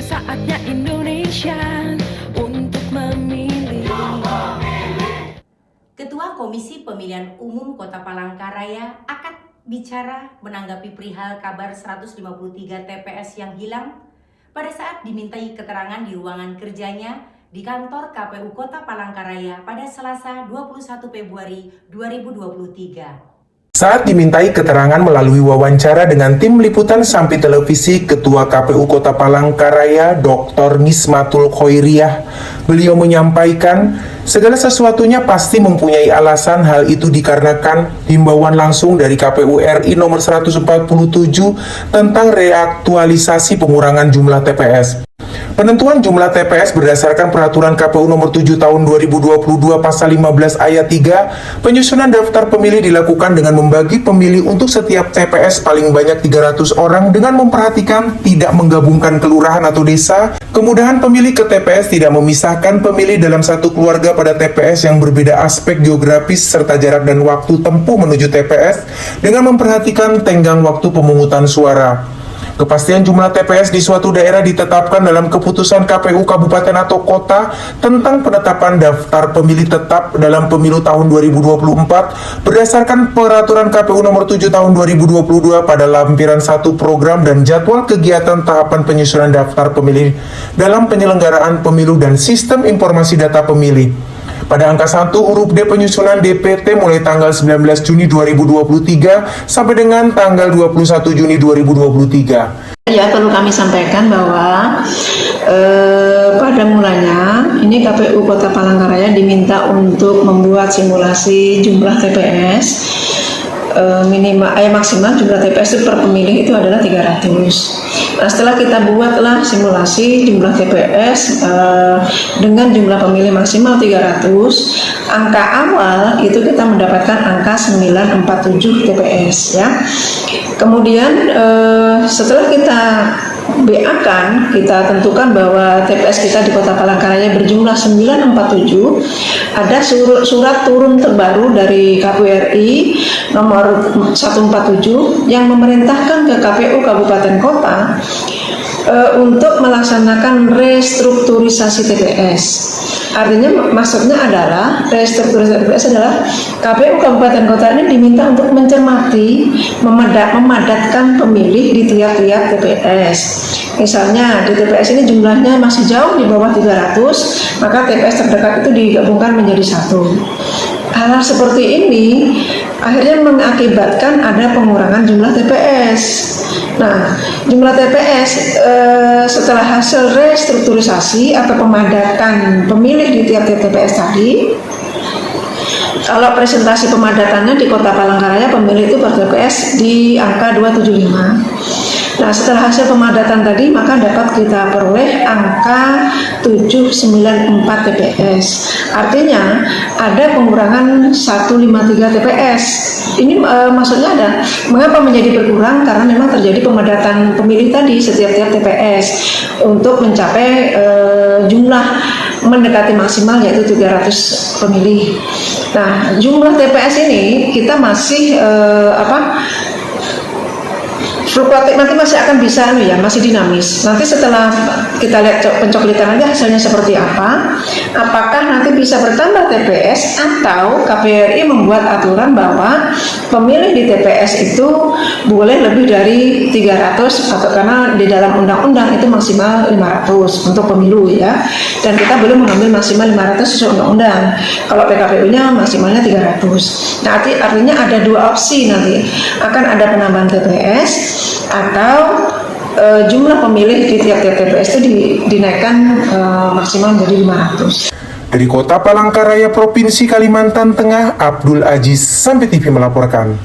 saatnya Indonesia untuk memilih. Ketua Komisi Pemilihan Umum Kota Palangkaraya akad bicara menanggapi perihal kabar 153 TPS yang hilang pada saat dimintai keterangan di ruangan kerjanya di kantor KPU Kota Palangkaraya pada Selasa 21 Februari 2023. Saat dimintai keterangan melalui wawancara dengan tim liputan Sampi Televisi, Ketua KPU Kota Palangkaraya, Dr. Nismatul Khoiriyah, beliau menyampaikan segala sesuatunya pasti mempunyai alasan. Hal itu dikarenakan himbauan langsung dari KPU RI nomor 147 tentang reaktualisasi pengurangan jumlah TPS. Penentuan jumlah TPS berdasarkan Peraturan KPU nomor 7 tahun 2022 pasal 15 ayat 3, penyusunan daftar pemilih dilakukan dengan membagi pemilih untuk setiap TPS paling banyak 300 orang dengan memperhatikan tidak menggabungkan kelurahan atau desa. Kemudahan pemilih ke TPS tidak memisahkan pemilih dalam satu keluarga pada TPS yang berbeda aspek geografis serta jarak dan waktu tempuh menuju TPS dengan memperhatikan tenggang waktu pemungutan suara. Kepastian jumlah TPS di suatu daerah ditetapkan dalam keputusan KPU Kabupaten atau Kota tentang penetapan daftar pemilih tetap dalam pemilu tahun 2024 berdasarkan Peraturan KPU nomor 7 tahun 2022 pada lampiran 1 program dan jadwal kegiatan tahapan penyusunan daftar pemilih dalam penyelenggaraan pemilu dan sistem informasi data pemilih. Pada angka 1 huruf D penyusunan DPT mulai tanggal 19 Juni 2023 sampai dengan tanggal 21 Juni 2023. Ya, perlu kami sampaikan bahwa pada mulanya ini KPU Kota Palangkaraya diminta untuk membuat simulasi jumlah TPS maksimal jumlah TPS itu per pemilih itu adalah 300. Nah, setelah kita buatlah simulasi jumlah TPS dengan jumlah pemilih maksimal 300, angka awal itu kita mendapatkan angka 947 TPS ya. Kemudian setelah kita BA-kan, kita tentukan bahwa TPS kita di Kota Palangkaraya berjumlah 947. Ada surat turun terbaru dari KPU RI nomor 147 yang memerintahkan ke KPU Kabupaten Kota untuk melaksanakan restrukturisasi TPS. Artinya maksudnya adalah restrukturisasi TPS adalah KPU Kabupaten Kota ini diminta untuk mencermati, memadatkan pemilih di tiap-tiap TPS. Misalnya di TPS ini jumlahnya masih jauh di bawah 300, maka TPS terdekat itu digabungkan menjadi satu. Hal seperti ini akhirnya mengakibatkan ada pengurangan jumlah TPS. Nah, jumlah TPS setelah hasil restrukturisasi atau pemadatan pemilih di tiap-tiap TPS tadi, kalau presentasi pemadatannya di Kota Palangkaraya pemilih itu per TPS di angka 275. Nah, setelah hasil pemadatan tadi maka dapat kita peroleh angka 794 TPS. Artinya ada pengurangan 153 TPS. Ini maksudnya ada mengapa menjadi berkurang, karena memang terjadi pemadatan pemilih tadi setiap TPS untuk mencapai jumlah mendekati maksimal yaitu 300 pemilih. Nah, jumlah TPS ini kita masih fluktuatif, nanti masih akan bisa masih dinamis. Nanti setelah kita lihat pencoklitan aja hasilnya seperti apa, apakah nanti bisa bertambah TPS atau KPU RI membuat aturan bahwa pemilih di TPS itu boleh lebih dari 300 atau karena di dalam undang-undang itu maksimal 500 untuk pemilu ya. Dan kita belum mengambil maksimal 500 sesuai undang-undang. Kalau PKPU-nya maksimalnya 300. Nah, artinya ada dua opsi nanti. Akan ada penambahan TPS atau jumlah pemilih di tiap-tiap TPS itu dinaikkan maksimal menjadi 500. Dari Kota Palangkaraya, Provinsi Kalimantan Tengah, Abdul Aziz, Sampi TV melaporkan.